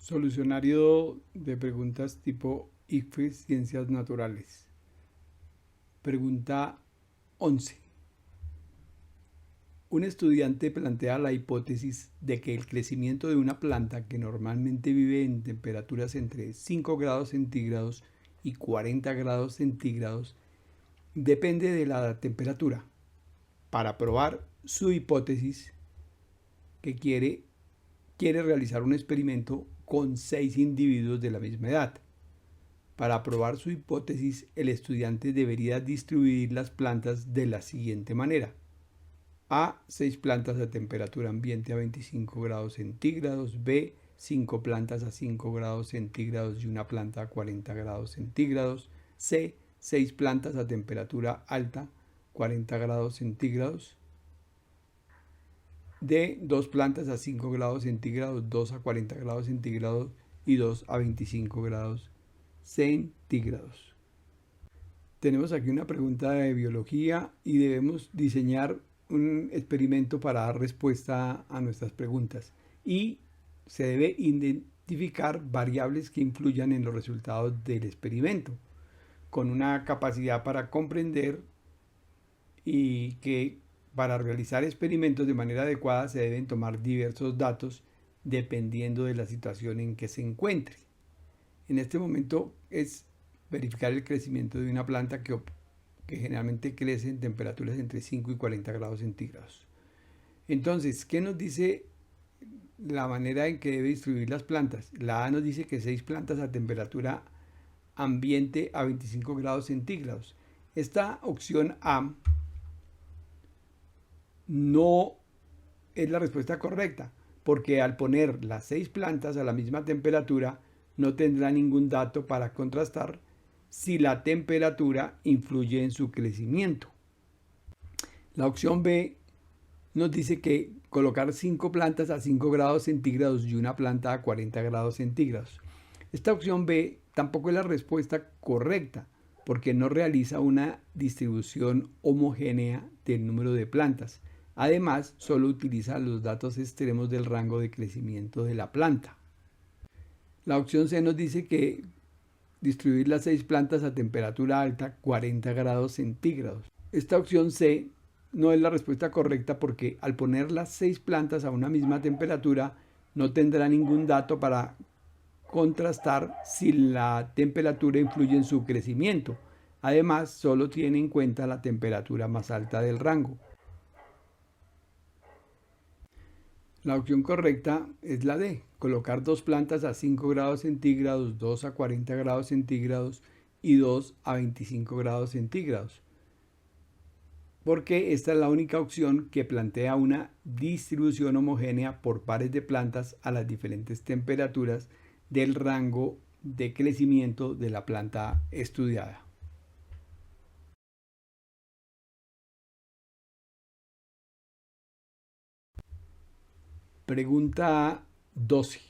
Solucionario de preguntas tipo ICFES Ciencias Naturales. Pregunta 11. Un estudiante plantea la hipótesis de que el crecimiento de una planta que normalmente vive en temperaturas entre 5 grados centígrados y 40 grados centígrados depende de la temperatura. Para probar su hipótesis que quiere realizar un experimento con 6 individuos de la misma edad. Para probar su hipótesis, el estudiante debería distribuir las plantas de la siguiente manera. A. 6 plantas a temperatura ambiente a 25 grados centígrados. B. 5 plantas a 5 grados centígrados y una planta a 40 grados centígrados. C. 6 plantas a temperatura alta, 40 grados centígrados. D. 2 plantas a 5 grados centígrados, 2 a 40 grados centígrados y 2 a 25 grados centígrados. Tenemos aquí una pregunta de biología y debemos diseñar un experimento para dar respuesta a nuestras preguntas. Y se debe identificar variables que influyan en los resultados del experimento, con una capacidad para comprender y que para realizar experimentos de manera adecuada se deben tomar diversos datos dependiendo de la situación en que se encuentre. En este momento es verificar el crecimiento de una planta que generalmente crece en temperaturas entre 5 y 40 grados centígrados. Entonces, ¿qué nos dice la manera en que debe distribuir las plantas? La A nos dice que 6 plantas a temperatura ambiente a 25 grados centígrados. Esta opción A no es la respuesta correcta, porque al poner las 6 plantas a la misma temperatura no tendrá ningún dato para contrastar si la temperatura influye en su crecimiento. La opción B nos dice que colocar 5 plantas a 5 grados centígrados y una planta a 40 grados centígrados. Esta opción B tampoco es la respuesta correcta, porque no realiza una distribución homogénea del número de plantas. Además, solo utiliza los datos extremos del rango de crecimiento de la planta. La opción C nos dice que distribuir las 6 plantas a temperatura alta, 40 grados centígrados. Esta opción C no es la respuesta correcta porque al poner las 6 plantas a una misma temperatura no tendrá ningún dato para contrastar si la temperatura influye en su crecimiento. Además, solo tiene en cuenta la temperatura más alta del rango. La opción correcta es la D, colocar 2 plantas a 5 grados centígrados, 2 a 40 grados centígrados y 2 a 25 grados centígrados. Porque esta es la única opción que plantea una distribución homogénea por pares de plantas a las diferentes temperaturas del rango de crecimiento de la planta estudiada. Pregunta 12.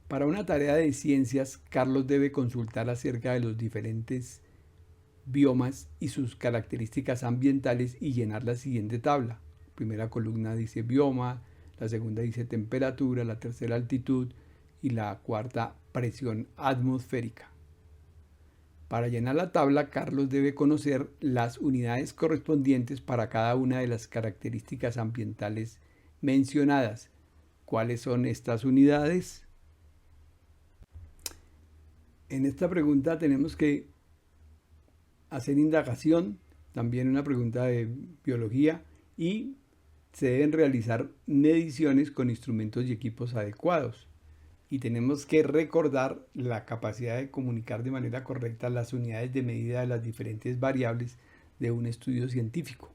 Para una tarea de ciencias, Carlos debe consultar acerca de los diferentes biomas y sus características ambientales y llenar la siguiente tabla. La primera columna dice bioma, la segunda dice temperatura, la tercera altitud y la cuarta presión atmosférica. Para llenar la tabla, Carlos debe conocer las unidades correspondientes para cada una de las características ambientales mencionadas. ¿Cuáles son estas unidades? En esta pregunta tenemos que hacer indagación, también una pregunta de biología, y se deben realizar mediciones con instrumentos y equipos adecuados. Y tenemos que recordar la capacidad de comunicar de manera correcta las unidades de medida de las diferentes variables de un estudio científico.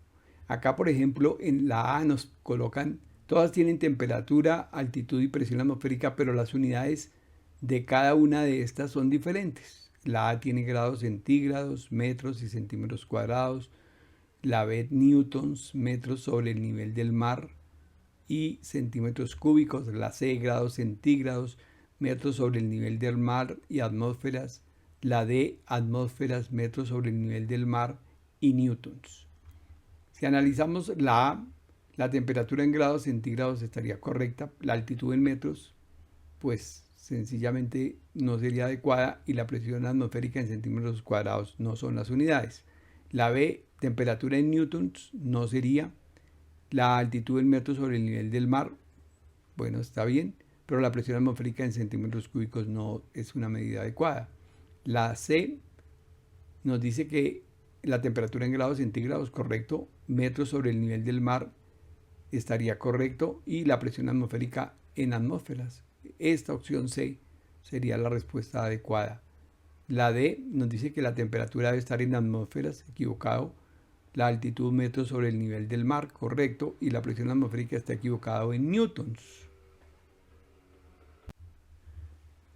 Acá, por ejemplo, en la A nos colocan, todas tienen temperatura, altitud y presión atmosférica, pero las unidades de cada una de estas son diferentes. La A tiene grados centígrados, metros y centímetros cuadrados. La B, newtons, metros sobre el nivel del mar y centímetros cúbicos. La C, grados centígrados, metros sobre el nivel del mar y atmósferas. La D, atmósferas, metros sobre el nivel del mar y newtons. Si analizamos la A, la temperatura en grados centígrados estaría correcta. La altitud en metros, pues sencillamente no sería adecuada y la presión atmosférica en centímetros cuadrados no son las unidades. La B, temperatura en newtons, no sería. La altitud en metros sobre el nivel del mar, bueno, está bien, pero la presión atmosférica en centímetros cúbicos no es una medida adecuada. La C nos dice que la temperatura en grados centígrados, correcto, metros sobre el nivel del mar estaría correcto y la presión atmosférica en atmósferas. Esta opción C sería la respuesta adecuada. La D nos dice que la temperatura debe estar en atmósferas, equivocado. La altitud metros sobre el nivel del mar, correcto, y la presión atmosférica está equivocado en newtons.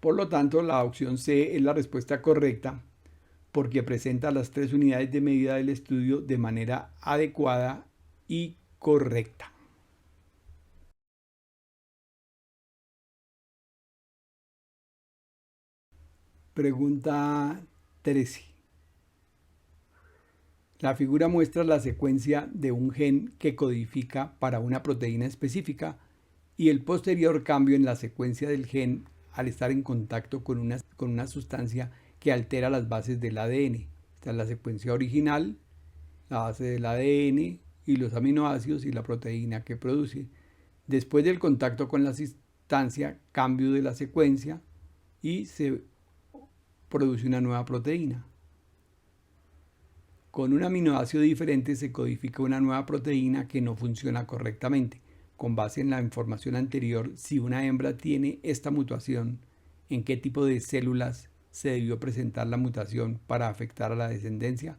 Por lo tanto, la opción C es la respuesta correcta porque presenta las tres unidades de medida del estudio de manera adecuada y correcta. Pregunta 13. La figura muestra la secuencia de un gen que codifica para una proteína específica y el posterior cambio en la secuencia del gen al estar en contacto con una sustancia que altera las bases del ADN. Esta es la secuencia original, la base del ADN y los aminoácidos y la proteína que produce. Después del contacto con la sustancia, cambio de la secuencia y se produce una nueva proteína. Con un aminoácido diferente se codifica una nueva proteína que no funciona correctamente. Con base en la información anterior, si una hembra tiene esta mutación, ¿en qué tipo de células se debió presentar la mutación para afectar a la descendencia?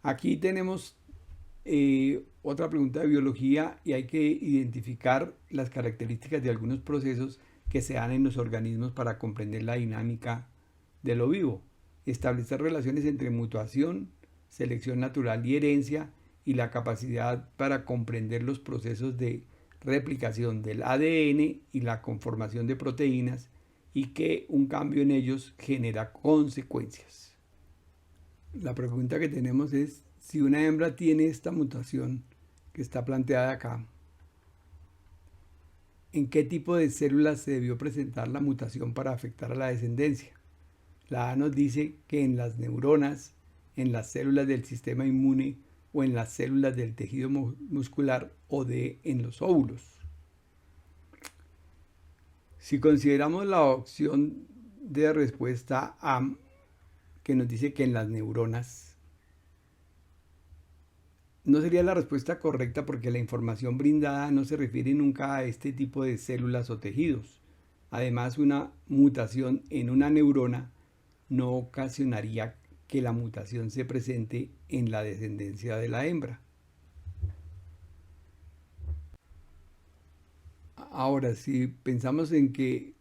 Aquí tenemos otra pregunta de biología y hay que identificar las características de algunos procesos que se dan en los organismos para comprender la dinámica de lo vivo. Establecer relaciones entre mutación, selección natural y herencia y la capacidad para comprender los procesos de replicación del ADN y la conformación de proteínas y que un cambio en ellos genera consecuencias. La pregunta que tenemos es, si una hembra tiene esta mutación que está planteada acá, ¿en qué tipo de células se debió presentar la mutación para afectar a la descendencia? La A nos dice que en las neuronas, en las células del sistema inmune o en las células del tejido muscular o D en los óvulos. Si consideramos la opción de respuesta A, que nos dice que en las neuronas, no sería la respuesta correcta porque la información brindada no se refiere nunca a este tipo de células o tejidos. Además, una mutación en una neurona no ocasionaría que la mutación se presente en la descendencia de la hembra. Ahora, si pensamos en que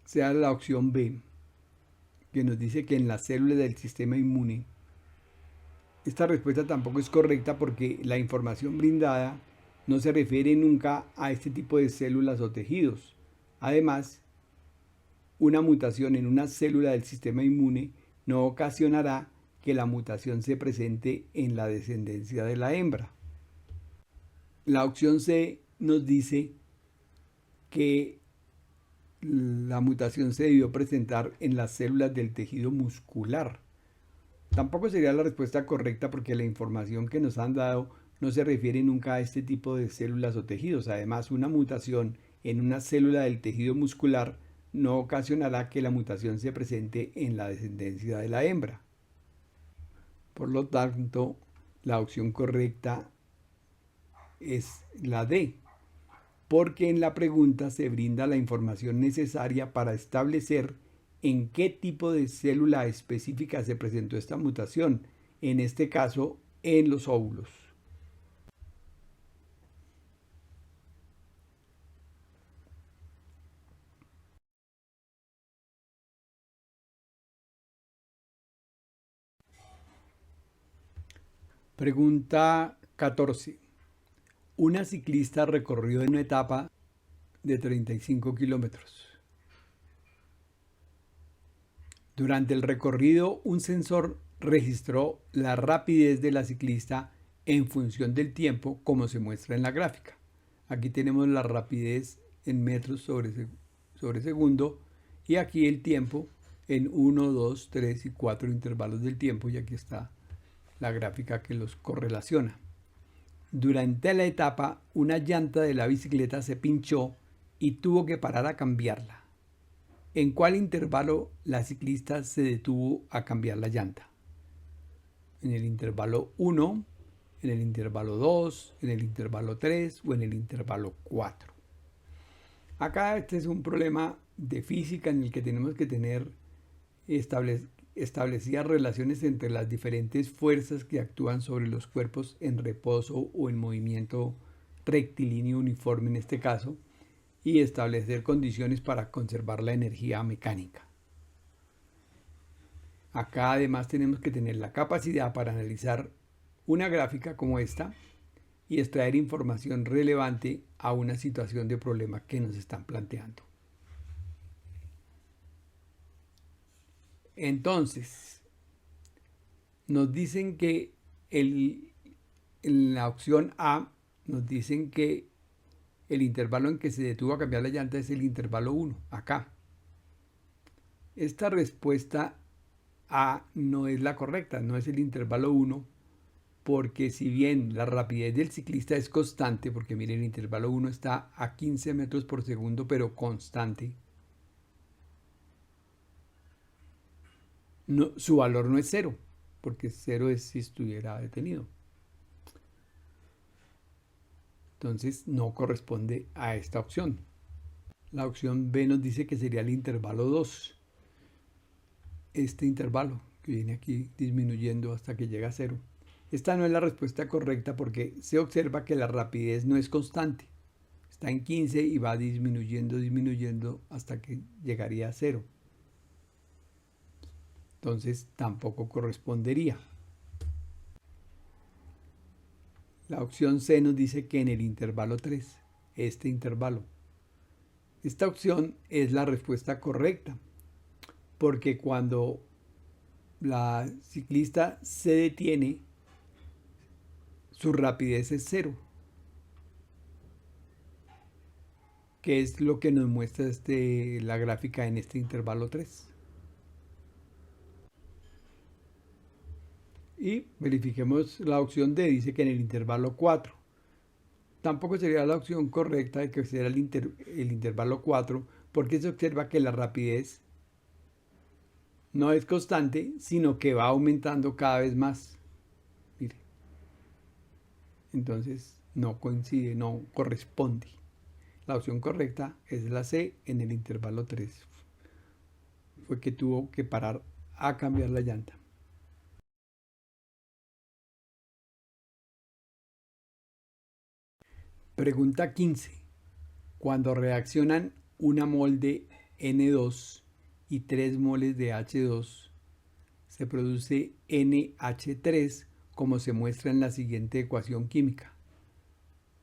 sea la opción B, que nos dice que en las células del sistema inmune, esta respuesta tampoco es correcta porque la información brindada no se refiere nunca a este tipo de células o tejidos. Además, una mutación en una célula del sistema inmune no ocasionará que la mutación se presente en la descendencia de la hembra. La opción C nos dice que la mutación se debió presentar en las células del tejido muscular. Tampoco sería la respuesta correcta porque la información que nos han dado no se refiere nunca a este tipo de células o tejidos. Además, una mutación en una célula del tejido muscular no ocasionará que la mutación se presente en la descendencia de la hembra. Por lo tanto, la opción correcta es la D, porque en la pregunta se brinda la información necesaria para establecer en qué tipo de célula específica se presentó esta mutación, en este caso en los óvulos. Pregunta 14. Una ciclista recorrió una etapa de 35 kilómetros. Durante el recorrido, un sensor registró la rapidez de la ciclista en función del tiempo, como se muestra en la gráfica. Aquí tenemos la rapidez en metros sobre segundo y aquí el tiempo en 1, 2, 3 y 4 intervalos del tiempo, y aquí está la gráfica que los correlaciona. Durante la etapa, una llanta de la bicicleta se pinchó y tuvo que parar a cambiarla. ¿En cuál intervalo la ciclista se detuvo a cambiar la llanta? ¿En el intervalo 1, en el intervalo 2, en el intervalo 3 o en el intervalo 4? Acá este es un problema de física en el que tenemos que tener establecidas relaciones entre las diferentes fuerzas que actúan sobre los cuerpos en reposo o en movimiento rectilíneo uniforme en este caso, y establecer condiciones para conservar la energía mecánica. Acá además tenemos que tener la capacidad para analizar una gráfica como esta y extraer información relevante a una situación de problema que nos están planteando. Entonces, nos dicen que en la opción A nos dicen que el intervalo en que se detuvo a cambiar la llanta es el intervalo 1, acá. Esta respuesta A no es la correcta, no es el intervalo 1, porque si bien la rapidez del ciclista es constante, porque miren, el intervalo 1 está a 15 metros por segundo, pero constante, no, su valor no es 0, porque 0 es si estuviera detenido. Entonces no corresponde a esta opción. La opción B nos dice que sería el intervalo 2. Este intervalo que viene aquí disminuyendo hasta que llega a 0. Esta no es la respuesta correcta porque se observa que la rapidez no es constante. Está en 15 y va disminuyendo hasta que llegaría a 0. Entonces tampoco correspondería. La opción C nos dice que en el intervalo 3, este intervalo. Esta opción es la respuesta correcta, porque cuando la ciclista se detiene, su rapidez es 0, que es lo que nos muestra la gráfica en este intervalo 3. Y verifiquemos la opción D, dice que en el intervalo 4. Tampoco sería la opción correcta de que sea el intervalo 4, porque se observa que la rapidez no es constante, sino que va aumentando cada vez más. Mire. Entonces no coincide, no corresponde. La opción correcta es la C, en el intervalo 3. Fue que tuvo que parar a cambiar la llanta. Pregunta 15. Cuando reaccionan una mol de N2 y 3 moles de H2, se produce NH3, como se muestra en la siguiente ecuación química.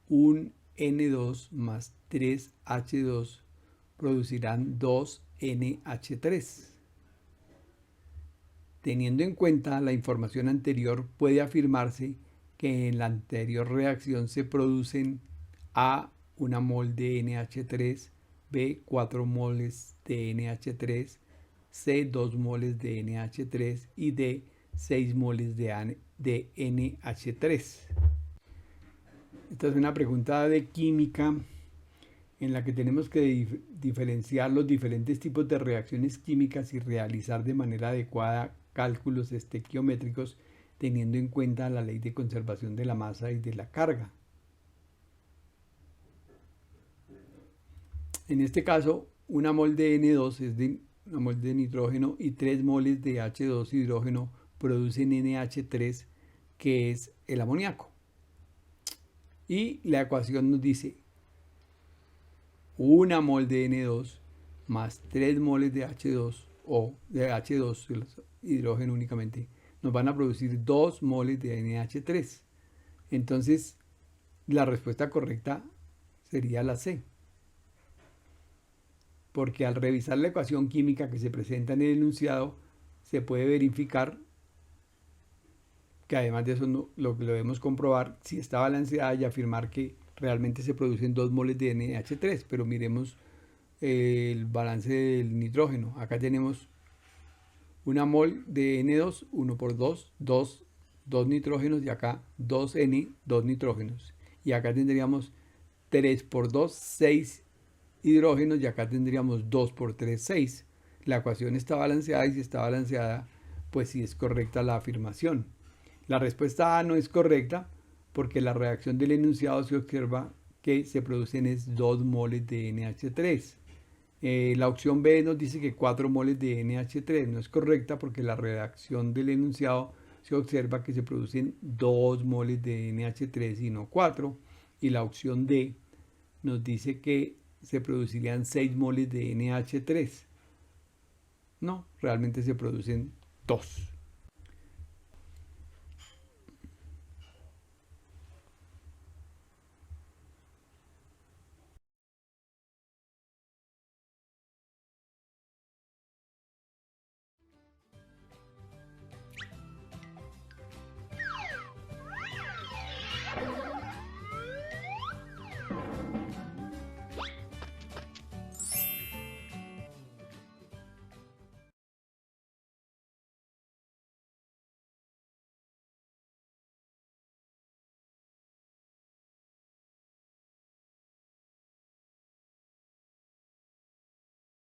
Un N2 más 3H2 producirán 2NH3. Teniendo en cuenta la información anterior, puede afirmarse que en la anterior reacción se producen A, una mol de NH3, B, 4 moles de NH3, C, 2 moles de NH3 y D, 6 moles de NH3. Esta es una pregunta de química en la que tenemos que diferenciar los diferentes tipos de reacciones químicas y realizar de manera adecuada cálculos estequiométricos teniendo en cuenta la ley de conservación de la masa y de la carga. En este caso, una mol de N2 es de una mol de nitrógeno y 3 moles de H2 hidrógeno producen NH3, que es el amoníaco. Y la ecuación nos dice una mol de N2 más 3 moles de H2 o de H2 hidrógeno únicamente nos van a producir 2 moles de NH3. Entonces la respuesta correcta sería la C, porque al revisar la ecuación química que se presenta en el enunciado se puede verificar que además de eso lo debemos comprobar si está balanceada y afirmar que realmente se producen 2 moles de NH3, pero miremos el balance del nitrógeno. Acá tenemos una mol de N2, 1 por 2, 2 nitrógenos, y acá 2N, 2 nitrógenos. Y acá tendríamos 3 por 2, 6 hidrógenos, y acá tendríamos 2 por 3, 6. La ecuación está balanceada, y si está balanceada, pues sí es correcta la afirmación. La respuesta A no es correcta porque la reacción del enunciado se observa que se producen es 2 moles de NH3. La opción B nos dice que 4 moles de NH3 no es correcta porque la reacción del enunciado se observa que se producen 2 moles de NH3 y no 4. Y la opción D nos dice que se producirían 6 moles de NH3. No, realmente se producen 2.